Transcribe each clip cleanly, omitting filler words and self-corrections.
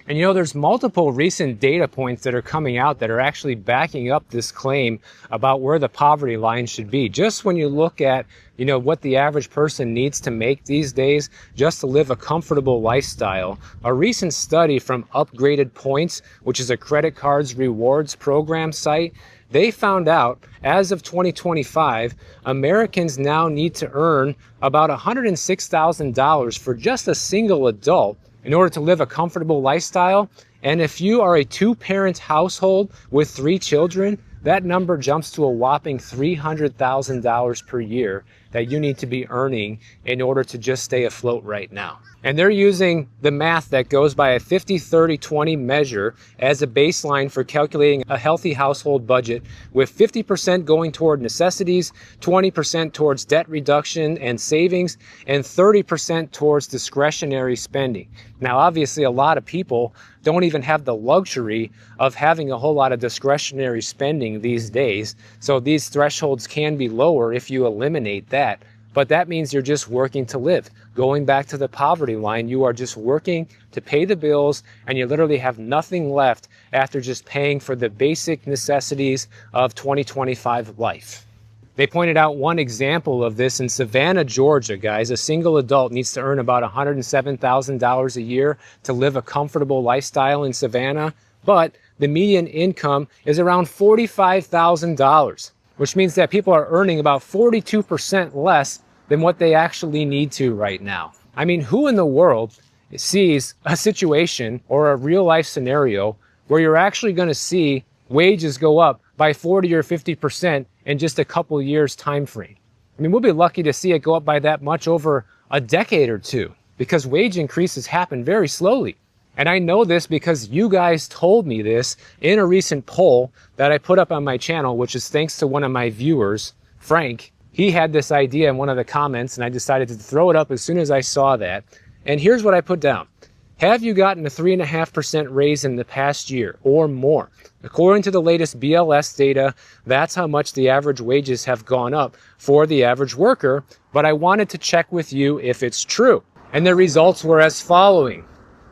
And you know, there's multiple recent data points that are coming out that are actually backing up this claim about where the poverty line should be. Just when you look at, you know, what the average person needs to make these days just to live a comfortable lifestyle, a recent study from Upgraded Points, which is a credit cards rewards program site, they found out as of 2025, Americans now need to earn about $106,000 for just a single adult in order to live a comfortable lifestyle. And if you are a two-parent household with 3 children, that number jumps to a whopping $300,000 per year that you need to be earning in order to just stay afloat right now. And they're using the math that goes by a 50-30-20 measure as a baseline for calculating a healthy household budget, with 50% going toward necessities, 20% towards debt reduction and savings, and 30% towards discretionary spending. Now, obviously, a lot of people don't even have the luxury of having a whole lot of discretionary spending these days, so these thresholds can be lower if you eliminate that. But that means you're just working to live. Going back to the poverty line, you are just working to pay the bills, and you literally have nothing left after just paying for the basic necessities of 2025 life. They pointed out one example of this in Savannah, Georgia, guys. A single adult needs to earn about $107,000 a year to live a comfortable lifestyle in Savannah, but the median income is around $45,000, which means that people are earning about 42% less than what they actually need to right now. I mean, who in the world sees a situation or a real life scenario where you're actually going to see wages go up by 40 or 50% in just a couple years time frame? I mean, we'll be lucky to see it go up by that much over a decade or two, because wage increases happen very slowly. And I know this because you guys told me this in a recent poll that I put up on my channel, which is thanks to one of my viewers, Frank. He had this idea in one of the comments, and I decided to throw it up as soon as I saw that. And here's what I put down. Have you gotten a 3.5% raise in the past year or more? According to the latest BLS data, that's how much the average wages have gone up for the average worker. But I wanted to check with you if it's true. And the results were as following.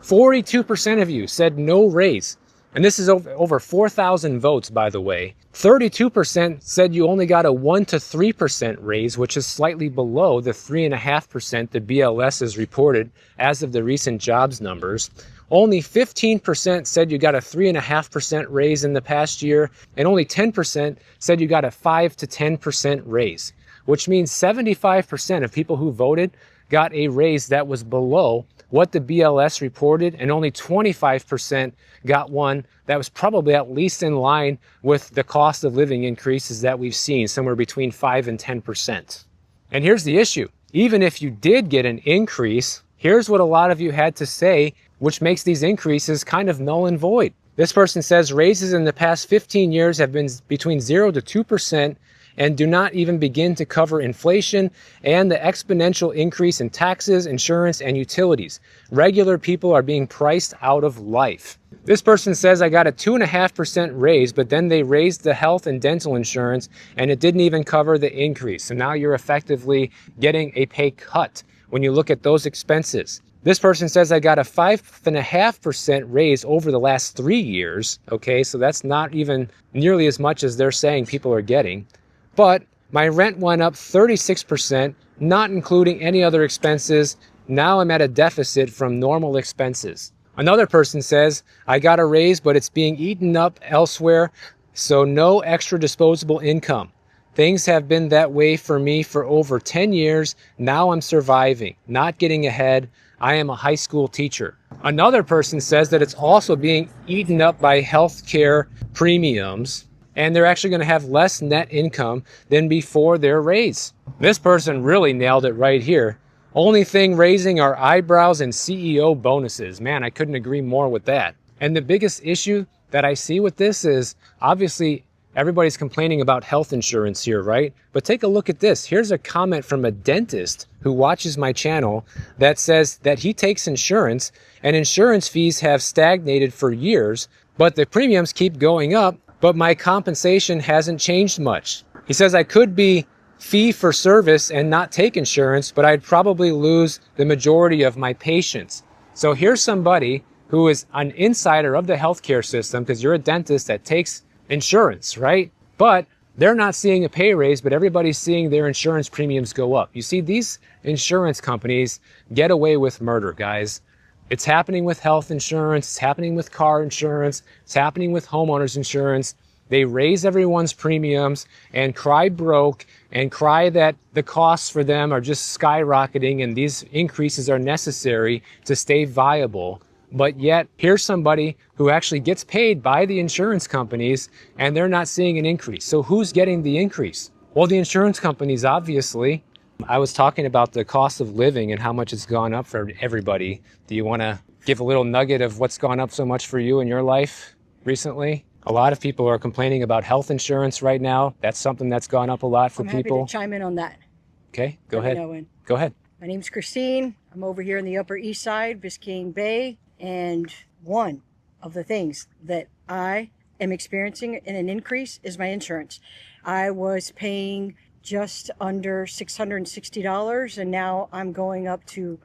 42% of you said no raise. And this is over 4,000 votes, by the way. 32% said you only got a 1 to 3% raise, which is slightly below the 3.5% the BLS has reported as of the recent jobs numbers. Only 15% said you got a 3.5% raise in the past year, and only 10% said you got a 5 to 10% raise, which means 75% of people who voted got a raise that was below what the BLS reported, and only 25% got one that was probably at least in line with the cost of living increases that we've seen, somewhere between 5 and 10%. And here's the issue. Even if you did get an increase, here's what a lot of you had to say, which makes these increases kind of null and void. This person says raises in the past 15 years have been between 0 to 2%, and do not even begin to cover inflation and the exponential increase in taxes, insurance, and utilities. Regular people are being priced out of life. This person says I got a 2.5% raise, but then they raised the health and dental insurance and it didn't even cover the increase. So now you're effectively getting a pay cut when you look at those expenses. This person says I got a 5.5% raise over the last 3 years. Okay, so that's not even nearly as much as they're saying people are getting. But my rent went up 36%, not including any other expenses. Now I'm at a deficit from normal expenses. Another person says, I got a raise, but it's being eaten up elsewhere, so no extra disposable income. Things have been that way for me for over 10 years. Now I'm surviving, not getting ahead. I am a high school teacher. Another person says that it's also being eaten up by healthcare premiums, and they're actually going to have less net income than before their raise. This person really nailed it right here. Only thing raising are eyebrows and CEO bonuses. Man, I couldn't agree more with that. And the biggest issue that I see with this is, obviously, everybody's complaining about health insurance here, right? But take a look at this. Here's a comment from a dentist who watches my channel that says that he takes insurance, and insurance fees have stagnated for years, but the premiums keep going up, but my compensation hasn't changed much. He says I could be fee for service and not take insurance, but I'd probably lose the majority of my patients. So here's somebody who is an insider of the healthcare system, because you're a dentist that takes insurance, right? But they're not seeing a pay raise, but everybody's seeing their insurance premiums go up. You see, these insurance companies get away with murder, guys. It's happening with health insurance, it's happening with car insurance, it's happening with homeowners insurance. They raise everyone's premiums and cry broke and cry that the costs for them are just skyrocketing and these increases are necessary to stay viable. But yet, here's somebody who actually gets paid by the insurance companies and they're not seeing an increase. So who's getting the increase? Well, the insurance companies, obviously. I was talking about the cost of living and how much it's gone up for everybody. Do you want to give a little nugget of what's gone up so much for you in your life recently? A lot of people are complaining about health insurance right now. That's something that's gone up a lot for people. I'm happy to chime in on that. Okay, go ahead. Go ahead. My name's Christine. I'm over here in the Upper East Side, Biscayne Bay. And one of the things that I am experiencing in an increase is my insurance. I was paying just under $660 and now I'm going up to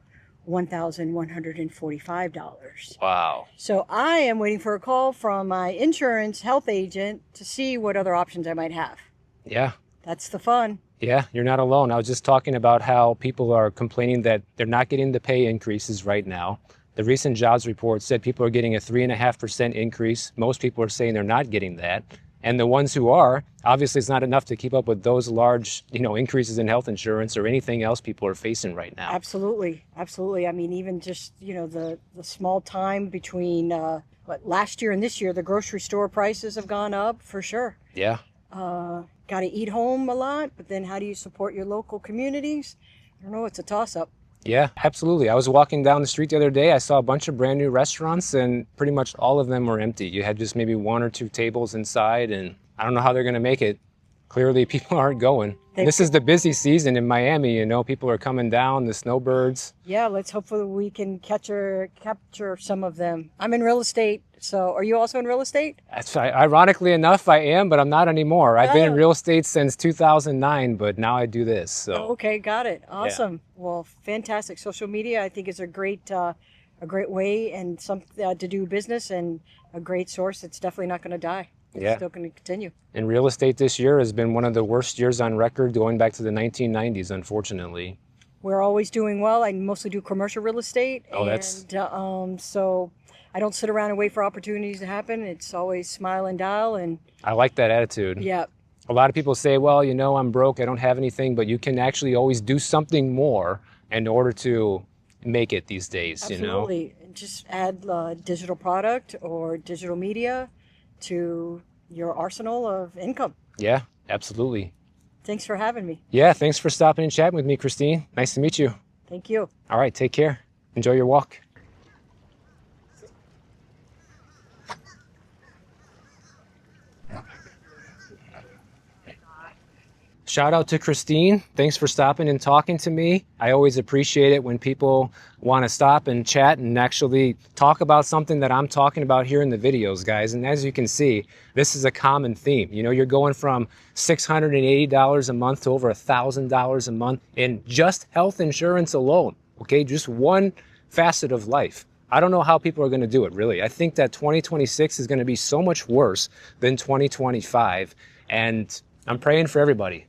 $1,145. Wow. So I am waiting for a call from my insurance health agent to see what other options I might have. Yeah. That's the fun. Yeah, you're not alone. I was just talking about how people are complaining that they're not getting the pay increases right now. The recent jobs report said people are getting a 3.5% increase. Most people are saying they're not getting that. And the ones who are, obviously it's not enough to keep up with those large, increases in health insurance or anything else people are facing right now. Absolutely. Absolutely. I mean, even just, the small time between last year and this year, the grocery store prices have gone up for sure. Yeah. Got to eat home a lot, but then how do you support your local communities? I don't know. It's a toss-up. Yeah, absolutely. I was walking down the street the other day. I saw a bunch of brand new restaurants and pretty much all of them were empty. You had just maybe one or two tables inside and I don't know how they're going to make it. Clearly people aren't going. This is the busy season in Miami, people are coming down, the snowbirds. Yeah, let's hopefully we can capture some of them. I'm in real estate. So are you also in real estate? Ironically enough, I am, but I'm not anymore. I've been in real estate since 2009, but now I do this. So. Okay, got it. Awesome. Yeah. Well, fantastic. Social media, I think, is a great way and to do business and a great source. It's definitely not going to die. It's still going to continue. And real estate this year has been one of the worst years on record, going back to the 1990s, unfortunately. We're always doing well. I mostly do commercial real estate. So I don't sit around and wait for opportunities to happen. It's always smile and dial. And I like that attitude. Yeah. A lot of people say, well, I'm broke, I don't have anything, but you can actually always do something more in order to make it these days. Absolutely. Just add digital product or digital media to your arsenal of income. Yeah, absolutely. Thanks for having me. Yeah, thanks for stopping and chatting with me, Christine. Nice to meet you. Thank you. All right, take care. Enjoy your walk. Shout out to Christine. Thanks for stopping and talking to me. I always appreciate it when people want to stop and chat and actually talk about something that I'm talking about here in the videos, guys. And as you can see, this is a common theme. You're going from $680 a month to over $1,000 a month in just health insurance alone. Okay, just one facet of life. I don't know how people are going to do it, really. I think that 2026 is going to be so much worse than 2025. And I'm praying for everybody.